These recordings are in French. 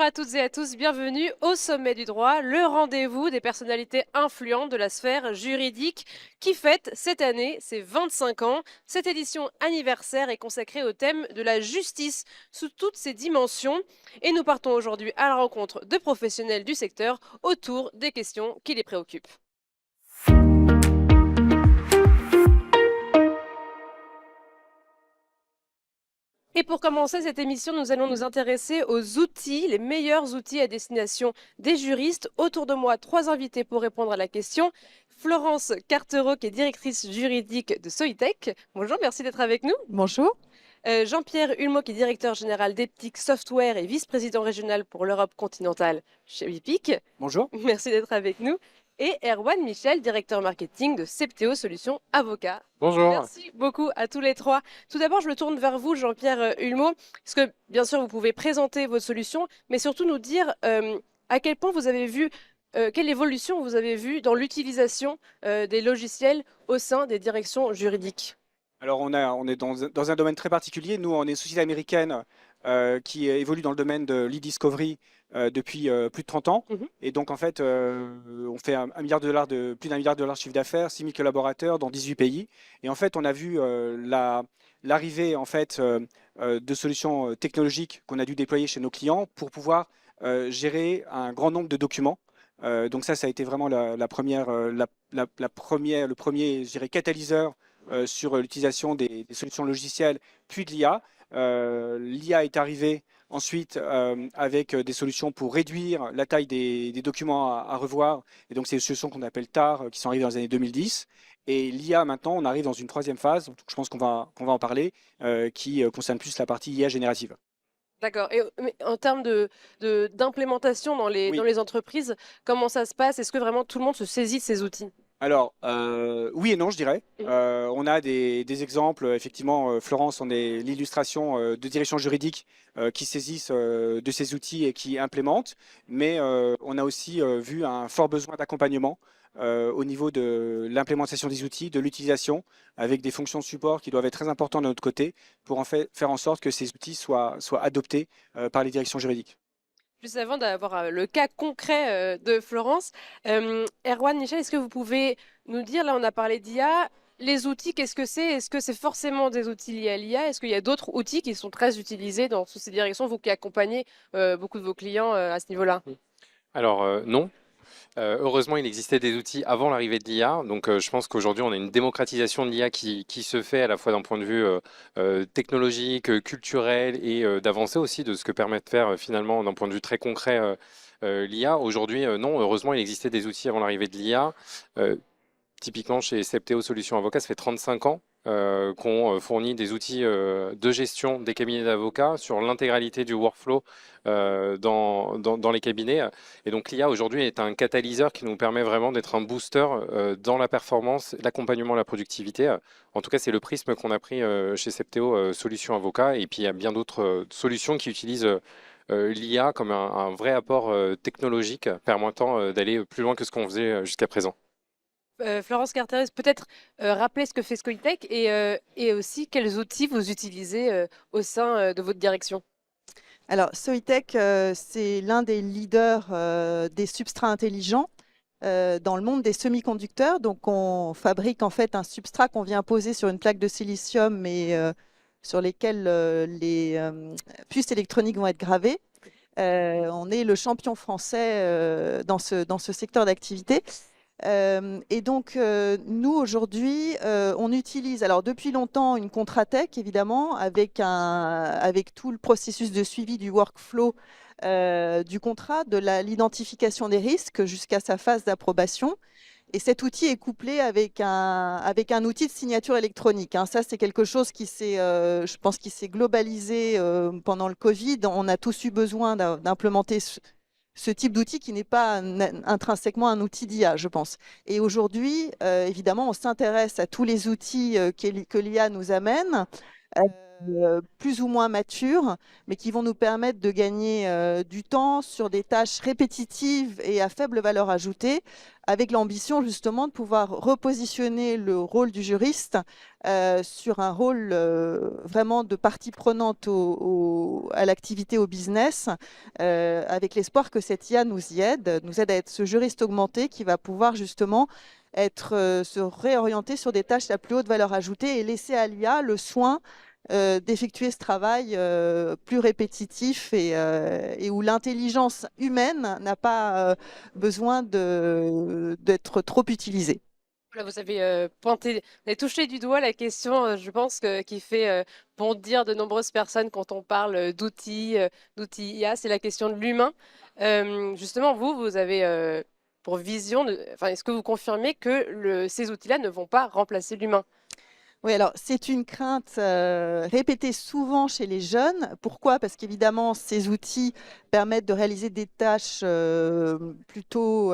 Bonjour à toutes et à tous, bienvenue au Sommet du droit, le rendez-vous des personnalités influentes de la sphère juridique qui fête cette année ses 25 ans. Cette édition anniversaire est consacrée au thème de la justice sous toutes ses dimensions et nous partons aujourd'hui à la rencontre de professionnels du secteur autour des questions qui les préoccupent. Et pour commencer cette émission, nous allons nous intéresser aux outils, les meilleurs outils à destination des juristes. Autour de moi, 3 invités pour répondre à la question. Florence Cartereau, qui est directrice juridique de Soitec. Bonjour, merci d'être avec nous. Bonjour. Jean-Pierre Hulmeau, qui est directeur général d'Eptic Software et vice-président régional pour l'Europe continentale chez Epic. Bonjour. Merci d'être avec nous. Et Erwan Michel, directeur marketing de Septéo Solutions Avocat. Bonjour. Merci beaucoup à tous les trois. Tout d'abord, je me tourne vers vous, Jean-Pierre Hulmeau, parce que bien sûr, vous pouvez présenter votre solution, mais surtout nous dire à quel point vous avez vu, quelle évolution vous avez vue dans l'utilisation des logiciels au sein des directions juridiques. Alors on est dans un domaine très particulier. Nous, on est une société américaine qui évolue dans le domaine de l'e-discovery depuis plus de 30 ans. Et donc en fait, on fait plus d'1 milliard de dollars de chiffre d'affaires, 6 000 collaborateurs dans 18 pays. Et en fait, on a vu l'arrivée en fait de solutions technologiques qu'on a dû déployer chez nos clients pour pouvoir gérer un grand nombre de documents. Donc ça a été vraiment le premier, je dirais, catalyseur sur l'utilisation des solutions logicielles, puis de l'IA. L'IA est arrivée ensuite avec des solutions pour réduire la taille des documents à revoir. Et donc, c'est des solutions qu'on appelle TAR qui sont arrivées dans les années 2010. Et l'IA, maintenant, on arrive dans une 3e phase, donc je pense qu'on va en parler, qui concerne plus la partie IA générative. D'accord. Et mais en termes d'implémentation dans les entreprises, comment ça se passe? Est-ce que vraiment tout le monde se saisit de ces outils? Alors, oui et non, je dirais. On a des exemples, effectivement, Florence, on est l'illustration de directions juridiques qui saisissent de ces outils et qui implémentent, mais on a aussi vu un fort besoin d'accompagnement au niveau de l'implémentation des outils, de l'utilisation, avec des fonctions de support qui doivent être très importantes de notre côté pour en fait faire en sorte que ces outils soient adoptés par les directions juridiques. Juste avant d'avoir le cas concret de Florence, Erwan, Michel, est-ce que vous pouvez nous dire, là on a parlé d'IA, les outils, qu'est-ce que c'est? Est-ce que c'est forcément des outils liés à l'IA? Est-ce qu'il y a d'autres outils qui sont très utilisés dans toutes ces directions, vous qui accompagnez beaucoup de vos clients à ce niveau-là? Alors non. Heureusement, il existait des outils avant l'arrivée de l'IA. Donc, je pense qu'aujourd'hui, on a une démocratisation de l'IA qui se fait à la fois d'un point de vue technologique, culturel et d'avancée aussi de ce que permet de faire finalement d'un point de vue très concret l'IA. Aujourd'hui, non, heureusement, il existait des outils avant l'arrivée de l'IA. Typiquement, chez Septéo Solutions Avocat, ça fait 35 ans qu'on fournit des outils de gestion des cabinets d'avocats sur l'intégralité du workflow dans les cabinets. Et donc l'IA aujourd'hui est un catalyseur qui nous permet vraiment d'être un booster dans la performance, l'accompagnement, la productivité. En tout cas, c'est le prisme qu'on a pris chez Septéo Solutions Avocat. Et puis il y a bien d'autres solutions qui utilisent l'IA comme un vrai apport technologique permettant d'aller plus loin que ce qu'on faisait jusqu'à présent. Florence Carteres, peut-être rappeler ce que fait Soitec et aussi quels outils vous utilisez au sein de votre direction. Alors, Soitec, c'est l'un des leaders des substrats intelligents dans le monde des semi-conducteurs. Donc, on fabrique en fait un substrat qu'on vient poser sur une plaque de silicium et sur lesquels les puces électroniques vont être gravées. On est le champion français dans ce secteur d'activité. Et donc, nous, aujourd'hui, on utilise, alors depuis longtemps, une Contratech, évidemment, avec tout le processus de suivi du workflow du contrat, de l'identification des risques jusqu'à sa phase d'approbation. Et cet outil est couplé avec un outil de signature électronique. Hein. Ça, c'est quelque chose je pense, qui s'est globalisé pendant le Covid. On a tous eu besoin d'implémenter ce type d'outil qui n'est pas intrinsèquement un outil d'IA, je pense. Et aujourd'hui, évidemment, on s'intéresse à tous les outils que l'IA nous amène. plus ou moins matures, mais qui vont nous permettre de gagner du temps sur des tâches répétitives et à faible valeur ajoutée, avec l'ambition justement de pouvoir repositionner le rôle du juriste sur un rôle vraiment de partie prenante à l'activité, au business, avec l'espoir que cette IA nous aide à être ce juriste augmenté qui va pouvoir justement se réorienter sur des tâches à plus haute valeur ajoutée et laisser à l'IA le soin d'effectuer ce travail plus répétitif et où l'intelligence humaine n'a pas besoin d'être trop utilisée. Là, vous avez pointé, vous avez touché du doigt la question, je pense, qui fait bondir de nombreuses personnes quand on parle d'outils IA, c'est la question de l'humain. Justement, vous avez pour vision, enfin, est-ce que vous confirmez que ces outils-là ne vont pas remplacer l'humain? Oui, alors c'est une crainte répétée souvent chez les jeunes. Pourquoi? Parce qu'évidemment, ces outils permettent de réaliser des tâches plutôt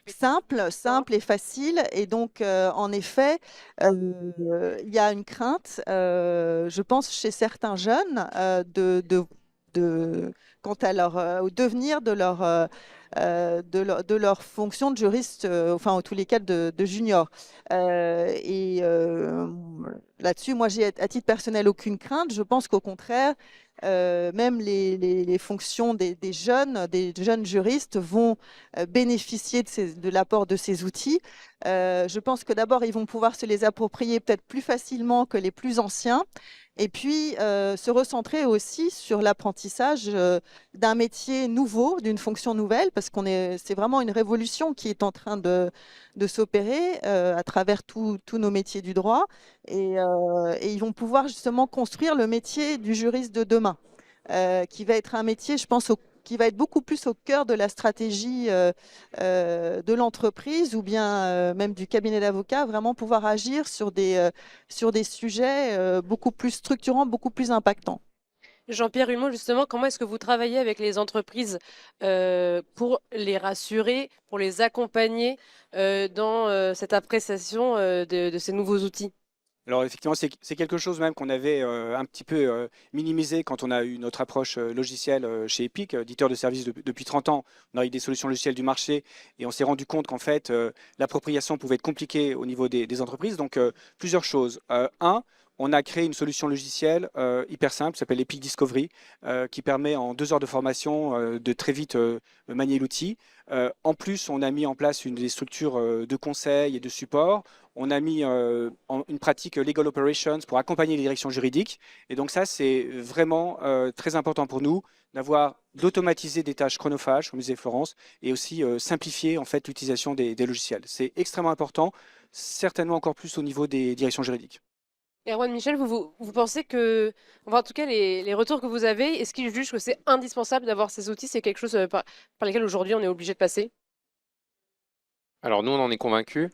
simples et faciles. Et donc, en effet, il y a une crainte, je pense, chez certains jeunes quant à au devenir de leur fonction de juriste, enfin, en tous les cas, de junior. Là-dessus, moi, j'ai à titre personnel aucune crainte. Je pense qu'au contraire, même les fonctions des jeunes juristes vont bénéficier de l'apport de ces outils. Je pense que d'abord, ils vont pouvoir se les approprier peut-être plus facilement que les plus anciens. Et puis, se recentrer aussi sur l'apprentissage d'un métier nouveau, d'une fonction nouvelle, parce c'est vraiment une révolution qui est en train de s'opérer à travers tous nos métiers du droit. Et ils vont pouvoir justement construire le métier du juriste de demain, qui va être un métier, je pense, qui va être beaucoup plus au cœur de la stratégie de l'entreprise ou bien même du cabinet d'avocats, vraiment pouvoir agir sur des sujets beaucoup plus structurants, beaucoup plus impactants. Jean-Pierre Humon, justement, comment est-ce que vous travaillez avec les entreprises pour les rassurer, pour les accompagner dans cette appréciation de ces nouveaux outils? Alors effectivement, c'est quelque chose même qu'on avait un petit peu minimisé quand on a eu notre approche logicielle chez Epic, éditeur de services depuis 30 ans. On a eu des solutions logicielles du marché et on s'est rendu compte qu'en fait, l'appropriation pouvait être compliquée au niveau des entreprises. Donc, plusieurs choses. Un, on a créé une solution logicielle hyper simple, qui s'appelle Epic Discovery, qui permet en 2 heures de formation de très vite manier l'outil. En plus, on a mis en place des structures de conseil et de support. On a mis une pratique Legal Operations pour accompagner les directions juridiques. Et donc ça, c'est vraiment très important pour nous d'automatiser des tâches chronophages, comme disait Florence, et aussi simplifier en fait l'utilisation des logiciels. C'est extrêmement important, certainement encore plus au niveau des directions juridiques. Erwan Michel, vous pensez que, enfin, en tout cas, les retours que vous avez, est-ce qu'ils jugent que c'est indispensable d'avoir ces outils? C'est quelque chose par lesquels aujourd'hui on est obligé de passer? Alors nous, on en est convaincus.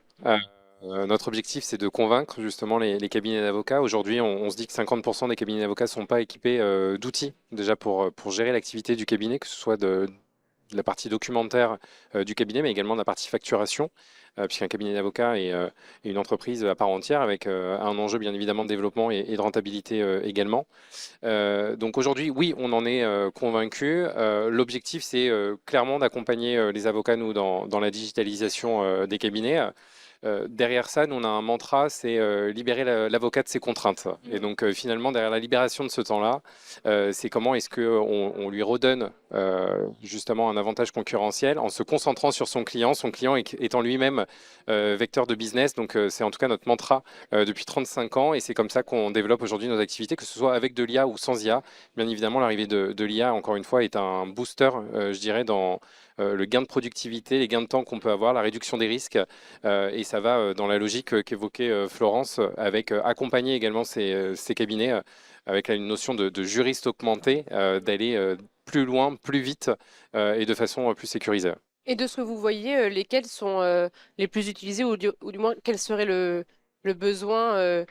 Notre objectif, c'est de convaincre justement les cabinets d'avocats. Aujourd'hui, on se dit que 50% des cabinets d'avocats ne sont pas équipés d'outils déjà pour gérer l'activité du cabinet, que ce soit de la partie documentaire du cabinet, mais également de la partie facturation, puisqu'un cabinet d'avocats est une entreprise à part entière avec un enjeu bien évidemment de développement et de rentabilité également. Donc aujourd'hui, oui, on en est convaincu. L'objectif, c'est clairement d'accompagner les avocats, nous, dans la digitalisation des cabinets. Derrière ça, nous, on a un mantra, c'est libérer l'avocat de ses contraintes. Et donc, finalement, derrière la libération de ce temps-là, c'est comment est-ce qu'on lui redonne justement un avantage concurrentiel en se concentrant sur son client étant lui-même vecteur de business. Donc, c'est en tout cas notre mantra depuis 35 ans et c'est comme ça qu'on développe aujourd'hui nos activités, que ce soit avec de l'IA ou sans IA. Bien évidemment, l'arrivée de l'IA, encore une fois, est un booster, je dirais, dans le gain de productivité, les gains de temps qu'on peut avoir, la réduction des risques. Et ça va dans la logique qu'évoquait Florence, avec accompagner également ces cabinets avec une notion de juriste augmenté, d'aller plus loin, plus vite et de façon plus sécurisée. Et de ce que vous voyez, lesquels sont les plus utilisés ou du moins quel serait le besoin,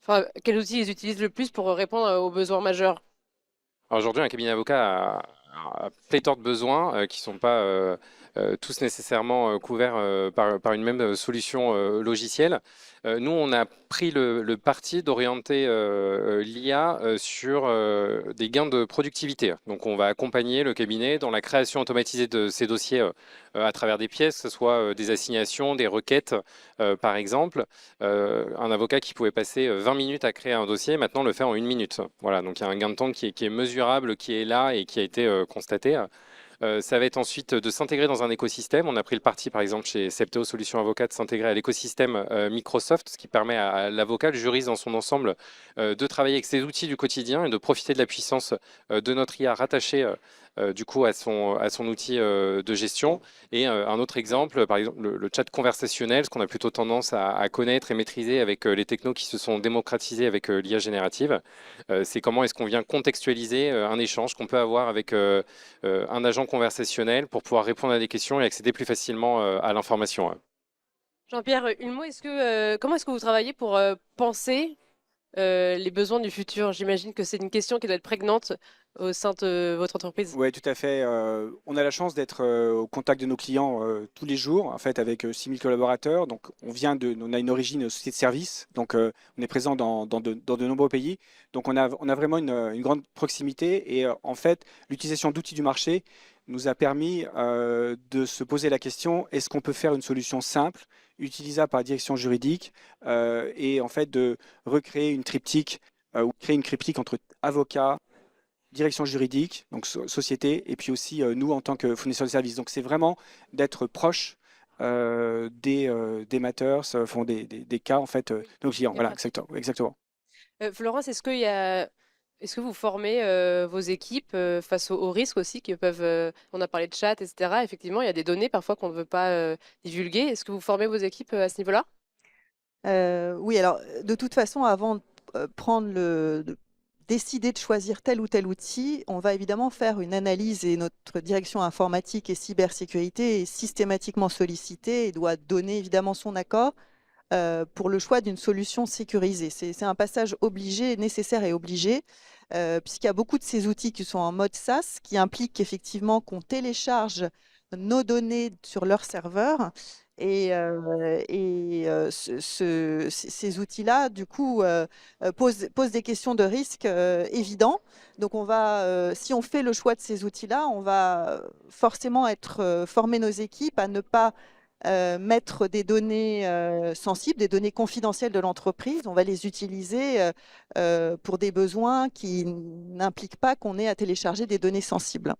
enfin, quels outils ils utilisent le plus pour répondre aux besoins majeurs? Alors aujourd'hui, un cabinet d'avocat a pléthore de besoins qui ne sont pas tous nécessairement couverts par une même solution logicielle. Nous, on a pris le parti d'orienter l'IA sur des gains de productivité. Donc, on va accompagner le cabinet dans la création automatisée de ces dossiers à travers des pièces, que ce soit des assignations, des requêtes, par exemple. Un avocat qui pouvait passer 20 minutes à créer un dossier, maintenant le fait en 1 minute. Voilà, donc il y a un gain de temps qui est mesurable, qui est là et qui a été constaté. Ça va être ensuite de s'intégrer dans un écosystème. On a pris le parti, par exemple, chez Septéo Solutions Avocat, de s'intégrer à l'écosystème Microsoft, ce qui permet à l'avocat, le juriste dans son ensemble, de travailler avec ses outils du quotidien et de profiter de la puissance de notre IA rattachée du coup à son outil de gestion. Et un autre exemple, par exemple, le chat conversationnel, ce qu'on a plutôt tendance à connaître et maîtriser avec les technos qui se sont démocratisés avec l'IA générative. C'est comment est-ce qu'on vient contextualiser un échange qu'on peut avoir avec un agent conversationnel pour pouvoir répondre à des questions et accéder plus facilement à l'information. Jean-Pierre Hulmeau, comment est-ce que vous travaillez pour penser les besoins du futur? J'imagine que c'est une question qui doit être prégnante au sein de votre entreprise. Oui, tout à fait. On a la chance d'être au contact de nos clients tous les jours, en fait, avec 6000 collaborateurs. Donc, on a une origine société de service. Donc, on est présent dans de nombreux pays. Donc, on a vraiment une grande proximité. Et en fait, l'utilisation d'outils du marché nous a permis de se poser la question, est-ce qu'on peut faire une solution simple, utilisable par la direction juridique, et en fait de recréer une triptyque ou créer une triptyque entre avocats, direction juridique, donc société, et puis aussi nous en tant que fournisseurs de services. Donc c'est vraiment d'être proche des matters, des cas en fait, de nos clients. Voilà, exactement. Florence, est-ce que vous formez vos équipes face aux risques aussi que peuvent... on a parlé de chat, etc. Effectivement, il y a des données parfois qu'on ne veut pas divulguer. Est-ce que vous formez vos équipes à ce niveau-là? Oui, alors de toute façon, avant de décider de choisir tel ou tel outil, on va évidemment faire une analyse et notre direction informatique et cybersécurité est systématiquement sollicitée et doit donner évidemment son accord pour le choix d'une solution sécurisée. C'est un passage obligé, nécessaire et obligé, puisqu'il y a beaucoup de ces outils qui sont en mode SaaS, qui impliquent effectivement qu'on télécharge nos données sur leur serveur. Et ces outils-là, du coup, posent des questions de risque évidents. Donc, si on fait le choix de ces outils-là, on va forcément former nos équipes à ne pas mettre des données sensibles, des données confidentielles de l'entreprise. On va les utiliser pour des besoins qui n'impliquent pas qu'on ait à télécharger des données sensibles.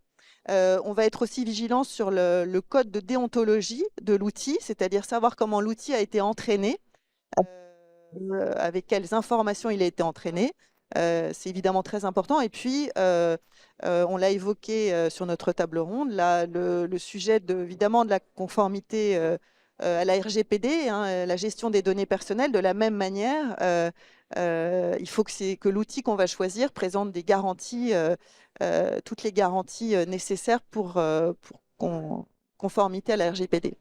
On va être aussi vigilant sur le code de déontologie de l'outil, c'est-à-dire savoir comment l'outil a été entraîné, avec quelles informations il a été entraîné. C'est évidemment très important. Et puis, on l'a évoqué sur notre table ronde, le sujet évidemment de la conformité à la RGPD, hein, la gestion des données personnelles. De la même manière, il faut que l'outil qu'on va choisir présente des garanties, toutes les garanties nécessaires pour conformité à la RGPD.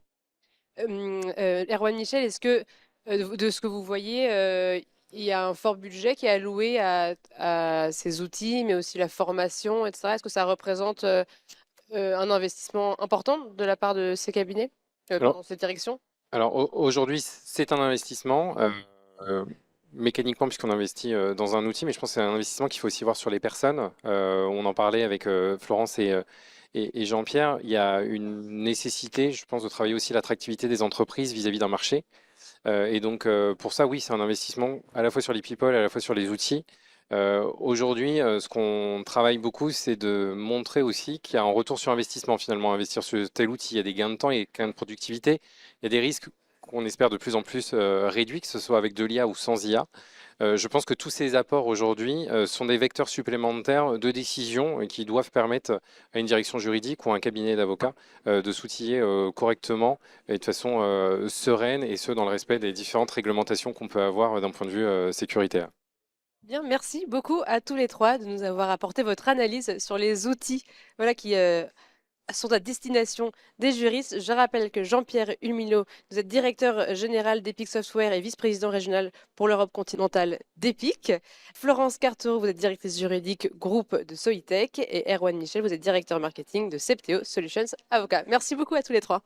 Erwan Michel, est-ce que de ce que vous voyez, il y a un fort budget qui est alloué à ces outils, mais aussi la formation, etc. Est-ce que ça représente un investissement important de la part de ces cabinets dans cette direction? Alors aujourd'hui, c'est un investissement. Mécaniquement, puisqu'on investit dans un outil, mais je pense que c'est un investissement qu'il faut aussi voir sur les personnes. On en parlait avec Florence et Jean-Pierre. Il y a une nécessité, je pense, de travailler aussi l'attractivité des entreprises vis-à-vis d'un marché. Et donc, pour ça, oui, c'est un investissement à la fois sur les people, à la fois sur les outils. Aujourd'hui, ce qu'on travaille beaucoup, c'est de montrer aussi qu'il y a un retour sur investissement, finalement. Investir sur tel outil, il y a des gains de temps et des gains de productivité. Il y a des risques qu'on espère de plus en plus réduits, que ce soit avec de l'IA ou sans IA. Je pense que tous ces apports aujourd'hui sont des vecteurs supplémentaires de décision et qui doivent permettre à une direction juridique ou à un cabinet d'avocats de s'outiller correctement et de façon sereine, et ce, dans le respect des différentes réglementations qu'on peut avoir d'un point de vue sécuritaire. Bien, merci beaucoup à tous les trois de nous avoir apporté votre analyse sur les outils, voilà, qui sont à destination des juristes. Je rappelle que Jean-Pierre Hulmilot, vous êtes directeur général d'Epic Software et vice-président régional pour l'Europe continentale d'Epic. Florence Cartereau, vous êtes directrice juridique groupe de Soitec. Et Erwan Michel, vous êtes directeur marketing de Septeo Solutions Avocat. Merci beaucoup à tous les trois.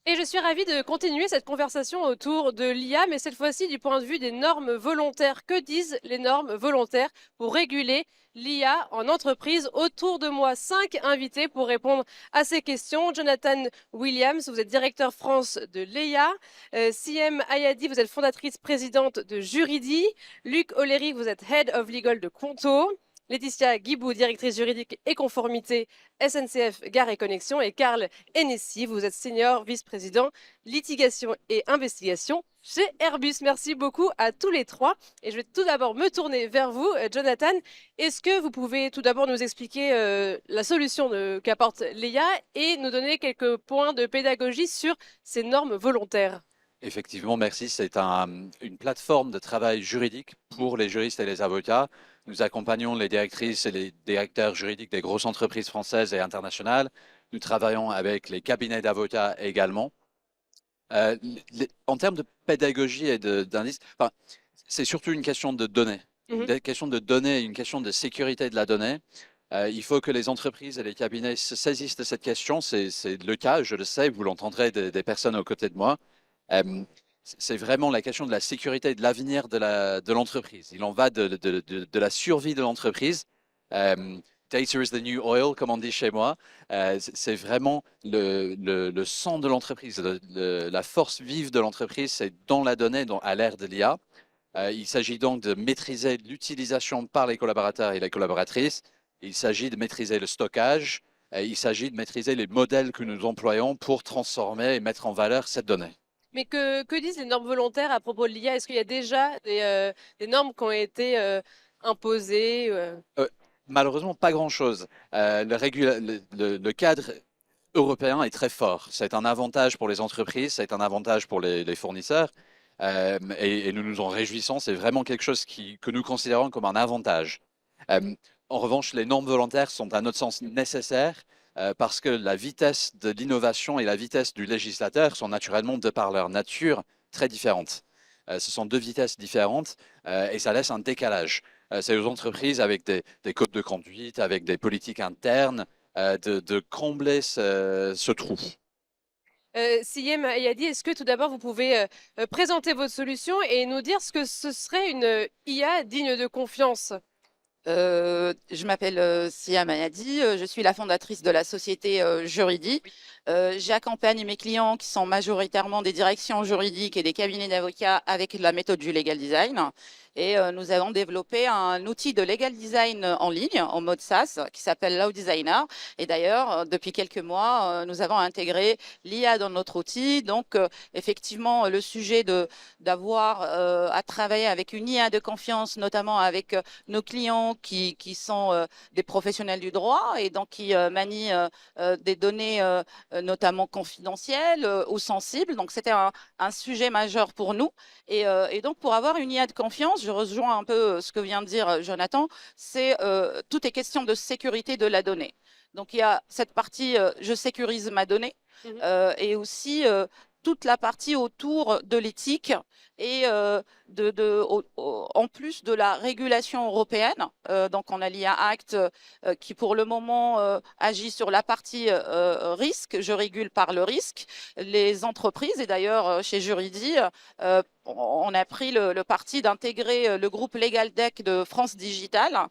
Et je suis ravie de continuer cette conversation autour de l'IA, mais cette fois-ci du point de vue des normes volontaires. Que disent les normes volontaires pour réguler l'IA en entreprise? Autour de moi, 5 invités pour répondre à ces questions. Jonathan Williams, vous êtes directeur France de l'EIA. Siem Ayadi, vous êtes fondatrice présidente de Juridi. Luc O'Leary, vous êtes Head of Legal de Conto. Laetitia Guibou, directrice juridique et conformité SNCF Gare et Connexion, et Karl Hennessy, vous êtes senior vice-président litigation et investigation chez Airbus. Merci beaucoup à tous les trois. Et je vais tout d'abord me tourner vers vous, Jonathan. Est-ce que vous pouvez tout d'abord nous expliquer la solution qu'apporte l'EIA et nous donner quelques points de pédagogie sur ces normes volontaires? Effectivement, merci. C'est une plateforme de travail juridique pour les juristes et les avocats. Nous accompagnons les directrices et les directeurs juridiques des grosses entreprises françaises et internationales. Nous travaillons avec les cabinets d'avocats également. En termes de pédagogie et d'indices, c'est surtout une question de données. Une question de données, une question de sécurité de la donnée. Il faut que les entreprises et les cabinets se saisissent de cette question. C'est le cas, je le sais, vous l'entendrez des personnes aux côtés de moi. C'est vraiment la question de la sécurité et de l'avenir de l'entreprise. Il en va de la survie de l'entreprise. Data is the new oil, comme on dit chez moi. C'est vraiment le sang de l'entreprise, la force vive de l'entreprise, c'est dans la donnée, à l'ère de l'IA. Il s'agit donc de maîtriser l'utilisation par les collaborateurs et les collaboratrices. Il s'agit de maîtriser le stockage. Il s'agit de maîtriser les modèles que nous employons pour transformer et mettre en valeur cette donnée. Mais que disent les normes volontaires à propos de l'IA? Est-ce qu'il y a déjà des normes qui ont été imposées? Malheureusement, pas grand-chose. Le cadre européen est très fort. C'est un avantage pour les entreprises, c'est un avantage pour les fournisseurs. Et nous nous en réjouissons. C'est vraiment quelque chose que nous considérons comme un avantage. En revanche, les normes volontaires sont à notre sens nécessaires. Parce que la vitesse de l'innovation et la vitesse du législateur sont naturellement, de par leur nature, très différentes. Ce sont deux vitesses différentes et ça laisse un décalage. C'est aux entreprises avec des codes de conduite, avec des politiques internes, de combler ce trou. Siem Ayadi, est-ce que tout d'abord vous pouvez présenter votre solution et nous dire ce que ce serait une IA digne de confiance? Je m'appelle Siem Ayadi, je suis la fondatrice de la société Juridi. J'accompagne mes clients qui sont majoritairement des directions juridiques et des cabinets d'avocats avec la méthode du legal design. Et nous avons développé un outil de legal design en ligne, en mode SaaS, qui s'appelle Law Designer. Et d'ailleurs, depuis quelques mois, nous avons intégré l'IA dans notre outil. Donc, effectivement, le sujet d'avoir à travailler avec une IA de confiance, notamment avec nos clients qui sont des professionnels du droit et donc qui manient des données notamment confidentielles ou sensibles. Donc, c'était un sujet majeur pour nous. Et donc, pour avoir une IA de confiance, je rejoins un peu ce que vient de dire Jonathan, c'est tout est question de sécurité de la donnée. Donc, il y a cette partie je sécurise ma donnée et aussi toute la partie autour de l'éthique et en plus de la régulation européenne. Donc, on a l'IA Act qui, pour le moment, agit sur la partie risque. Je régule par le risque. Les entreprises, et d'ailleurs, chez Juridi, on a pris le parti d'intégrer le groupe LegalTech de France Digital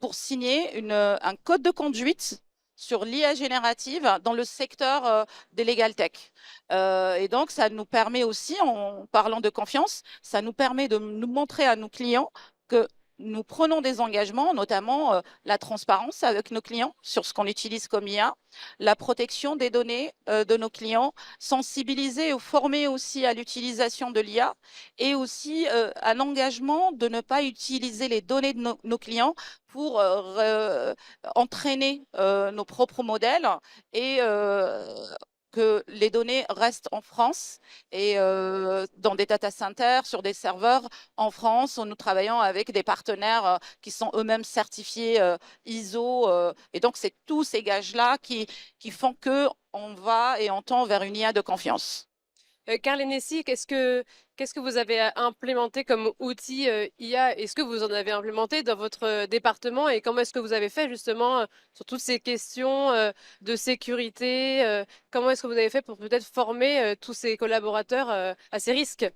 pour signer un code de conduite sur l'IA générative dans le secteur des legal tech. Et donc, ça nous permet aussi, en parlant de confiance, ça nous permet de nous montrer à nos clients que nous prenons des engagements, notamment la transparence avec nos clients sur ce qu'on utilise comme IA, la protection des données de nos clients, sensibiliser ou former aussi à l'utilisation de l'IA et aussi un engagement de ne pas utiliser les données de nos clients pour entraîner nos propres modèles et que les données restent en France et dans des data centers, sur des serveurs en France, nous travaillons avec des partenaires qui sont eux-mêmes certifiés ISO. Et donc, c'est tous ces gages-là qui font qu'on va et on tend vers une IA de confiance. Carl Hennessy, qu'est-ce que vous avez implémenté comme outil IA? Est-ce que vous en avez implémenté dans votre département et comment est-ce que vous avez fait justement sur toutes ces questions de sécurité? Comment est-ce que vous avez fait pour peut-être former tous ces collaborateurs à ces risques?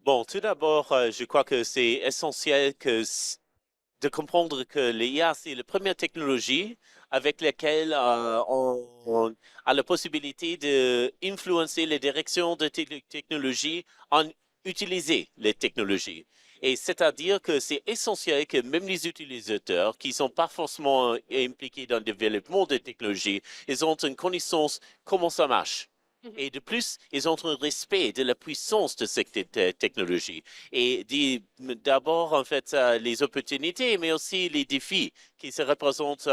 Bon, tout d'abord, je crois que c'est essentiel de comprendre que l'IA, c'est la première technologie avec laquelle on a la possibilité d'influencer les directions de technologie en utiliser les technologies. Et c'est-à-dire que c'est essentiel que même les utilisateurs qui sont pas forcément impliqués dans le développement des technologies, ils ont une connaissance comment ça marche. Et de plus, ils ont un respect de la puissance de cette technologie. Et d'abord, en fait, les opportunités, mais aussi les défis qui se représentent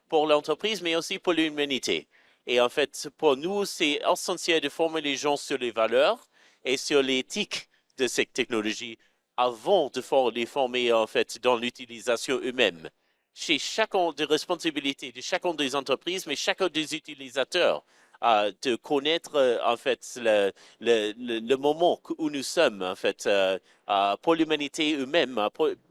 pour l'entreprise, mais aussi pour l'humanité. Et en fait, pour nous, c'est essentiel de former les gens sur les valeurs et sur l'éthique de cette technologie avant de les former, en fait, dans l'utilisation eux-mêmes. Chez chacun des responsabilités de chacun des entreprises, mais chacun des utilisateurs. De connaître en fait le moment où nous sommes en fait pour l'humanité eux-mêmes,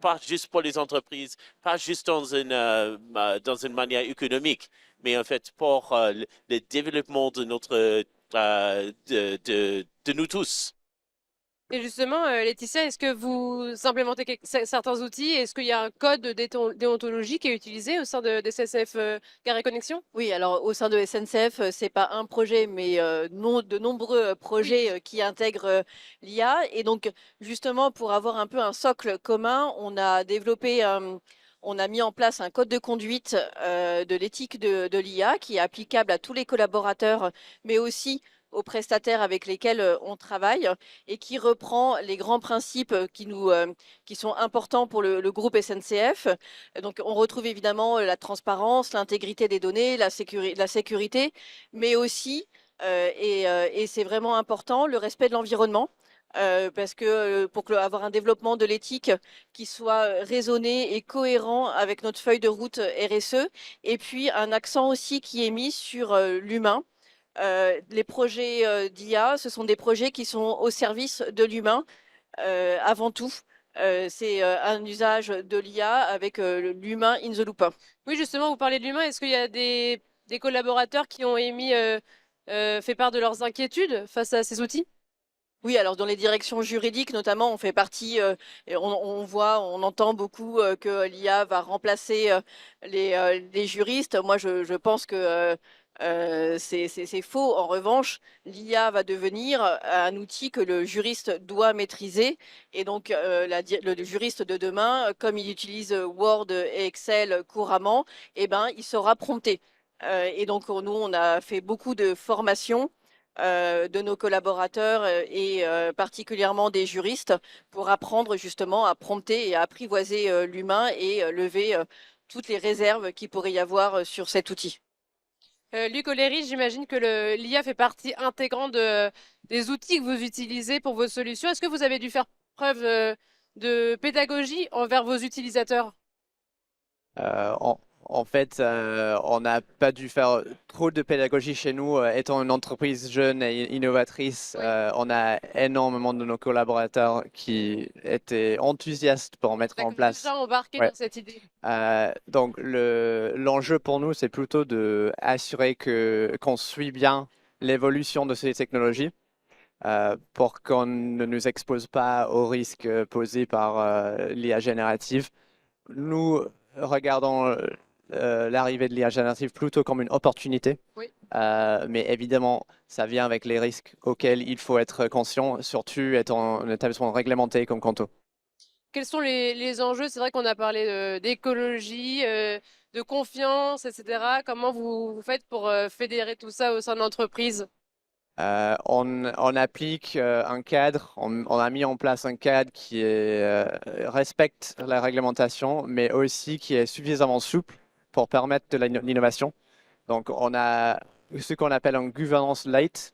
pas juste pour les entreprises, pas juste dans une manière économique, mais en fait pour le développement de notre de nous tous. Et justement, Laetitia, est-ce que vous implémentez certains outils? Est-ce qu'il y a un code de déontologie qui est utilisé au sein de SNCF Gare et Connexion? Oui, alors au sein de SNCF, c'est pas un projet, mais de nombreux projets qui intègrent l'IA. Et donc, justement, pour avoir un peu un socle commun, on a développé, on a mis en place un code de conduite de l'éthique de l'IA qui est applicable à tous les collaborateurs, mais aussi aux prestataires avec lesquels on travaille et qui reprend les grands principes qui sont importants pour le groupe SNCF. Donc, on retrouve évidemment la transparence, l'intégrité des données, la sécurité, mais aussi, et c'est vraiment important, le respect de l'environnement. Parce que pour avoir un développement de l'éthique qui soit raisonné et cohérent avec notre feuille de route RSE, et puis un accent aussi qui est mis sur l'humain. Les projets d'IA, ce sont des projets qui sont au service de l'humain avant tout. C'est un usage de l'IA avec l'humain in the loop. Oui, justement, vous parlez de l'humain. Est-ce qu'il y a des collaborateurs qui ont fait part de leurs inquiétudes face à ces outils? Oui, alors dans les directions juridiques, notamment, on fait partie, et on voit, on entend beaucoup que l'IA va remplacer les juristes. Moi, je pense que c'est faux. En revanche, l'IA va devenir un outil que le juriste doit maîtriser. Et donc, le juriste de demain, comme il utilise Word et Excel couramment, eh ben, il saura prompter. Et donc, nous, on a fait beaucoup de formations de nos collaborateurs et particulièrement des juristes pour apprendre justement à prompter et à apprivoiser l'humain et lever toutes les réserves qu'il pourrait y avoir sur cet outil. Luc O'Leary, j'imagine que l'IA fait partie intégrante des outils que vous utilisez pour vos solutions. Est-ce que vous avez dû faire preuve de pédagogie envers vos utilisateurs? En fait, on n'a pas dû faire trop de pédagogie chez nous. Étant une entreprise jeune et innovatrice, on a énormément de nos collaborateurs qui étaient enthousiastes pour mettre en place. Déjà embarqué dans cette idée. Donc, l'enjeu pour nous, c'est plutôt d'assurer qu'on suit bien l'évolution de ces technologies pour qu'on ne nous expose pas aux risques posés par l'IA générative. Nous regardons l'arrivée de l'IA générative plutôt comme une opportunité. Oui. Mais évidemment, ça vient avec les risques auxquels il faut être conscient, surtout étant un établissement réglementé comme Canto. Quels sont les enjeux? C'est vrai qu'on a parlé d'écologie, de confiance, etc. Comment vous faites pour fédérer tout ça au sein de l'entreprise? On applique un cadre, on a mis en place un cadre qui respecte la réglementation, mais aussi qui est suffisamment souple pour permettre de l'innovation. Donc, on a ce qu'on appelle un governance light,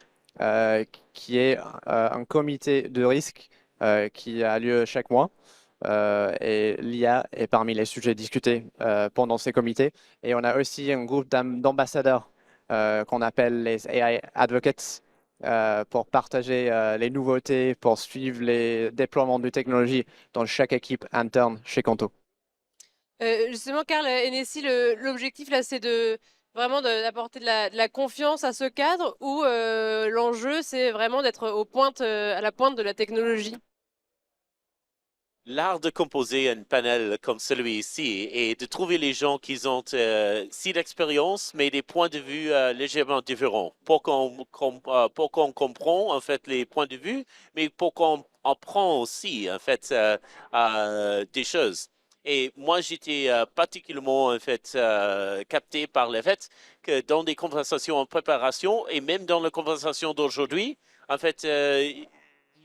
qui est un comité de risque qui a lieu chaque mois. Et l'IA est parmi les sujets discutés pendant ces comités. Et on a aussi un groupe d'ambassadeurs qu'on appelle les AI Advocates pour partager les nouveautés, pour suivre les déploiements de technologies dans chaque équipe interne chez Conto. Justement, Karl Hennessy, l'objectif là, c'est vraiment d'apporter de la confiance à ce cadre où l'enjeu, c'est vraiment d'être à la pointe de la technologie. L'art de composer un panel comme celui-ci et de trouver les gens qui ont si d'expérience, mais des points de vue légèrement différents, pour qu'on comprenne en fait les points de vue, mais pour qu'on apprend aussi en fait des choses. Et moi, j'étais particulièrement en fait capté par le fait que dans des conversations en préparation et même dans la conversation d'aujourd'hui, en fait,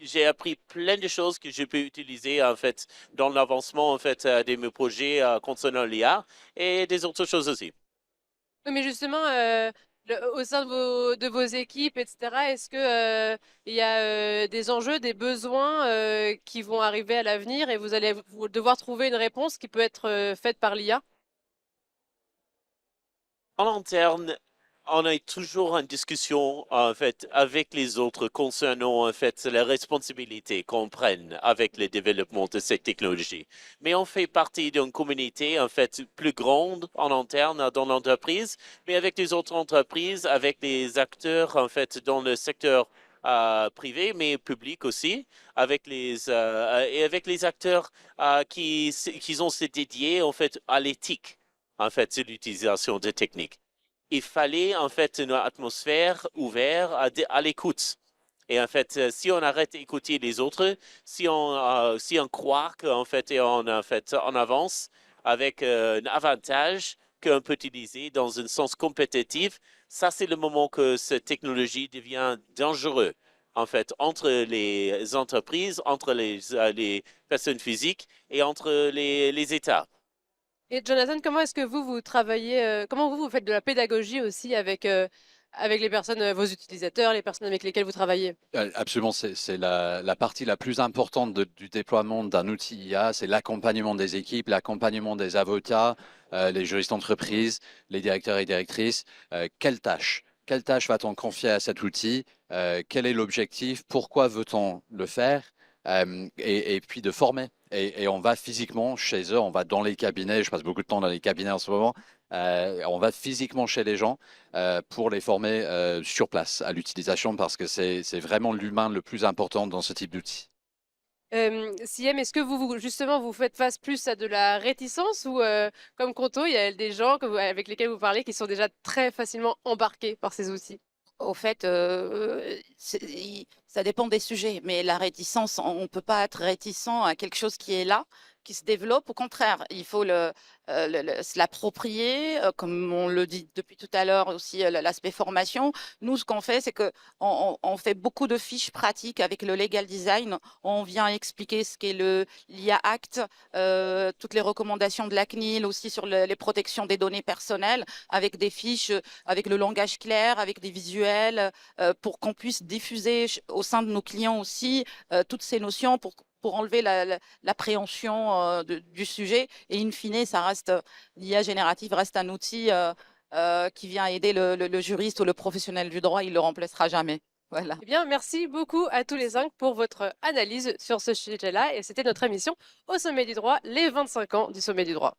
j'ai appris plein de choses que je peux utiliser en fait dans l'avancement en fait de mes projets concernant l'IA et des autres choses aussi. Oui, mais justement, au sein de vos équipes, etc., est-ce que il y a des enjeux, des besoins qui vont arriver à l'avenir et vous allez devoir trouver une réponse qui peut être faite par l'IA? En interne, on a toujours une discussion en fait avec les autres concernant en fait la responsabilité qu'on prenne avec le développement de cette technologie. Mais on fait partie d'une communauté en fait plus grande en interne dans l'entreprise, mais avec les autres entreprises, avec des acteurs en fait dans le secteur privé, mais public aussi, avec et avec les acteurs qui ont se dédié en fait à l'éthique en fait de l'utilisation des techniques. Il fallait en fait une atmosphère ouverte à l'écoute. Et en fait, si on arrête d'écouter les autres, si on croit qu'en fait, on avance avec un avantage qu'on peut utiliser dans un sens compétitif, ça c'est le moment que cette technologie devient dangereuse. En fait, entre les entreprises, entre les personnes physiques et entre les États. Et Jonathan, comment est-ce que vous travaillez, comment vous faites de la pédagogie aussi avec les personnes, vos utilisateurs, les personnes avec lesquelles vous travaillez? Absolument, c'est la partie la plus importante du déploiement d'un outil IA, c'est l'accompagnement des équipes, l'accompagnement des avocats, les juristes d'entreprise, les directeurs et directrices. Quelle tâche va-t-on confier à cet outil? Quel est l'objectif? Pourquoi veut-on le faire? Et puis de former. Et on va physiquement chez eux, on va dans les cabinets, je passe beaucoup de temps dans les cabinets en ce moment, on va physiquement chez les gens pour les former sur place à l'utilisation parce que c'est vraiment l'humain le plus important dans ce type d'outil. Siem, est-ce que justement vous faites face plus à de la réticence ou comme Conto, il y a des gens avec lesquels vous parlez qui sont déjà très facilement embarqués par ces outils? Au fait, ça dépend des sujets, mais la réticence, on ne peut pas être réticent à quelque chose qui est là, qui se développe. Au contraire, il faut se l'approprier, comme on le dit depuis tout à l'heure aussi, l'aspect formation. Nous, ce qu'on fait, c'est qu'on fait beaucoup de fiches pratiques avec le legal design. On vient expliquer ce qu'est l'IA Act, toutes les recommandations de la CNIL aussi sur les protections des données personnelles, avec des fiches, avec le langage clair, avec des visuels, pour qu'on puisse diffuser au sein de nos clients aussi toutes ces notions pour enlever l'appréhension du sujet. Et in fine, l'IA générative reste un outil qui vient aider le juriste ou le professionnel du droit. Il ne le remplacera jamais. Voilà. Eh bien, merci beaucoup à tous les 5 pour votre analyse sur ce sujet-là. Et c'était notre émission au Sommet du droit, les 25 ans du Sommet du droit.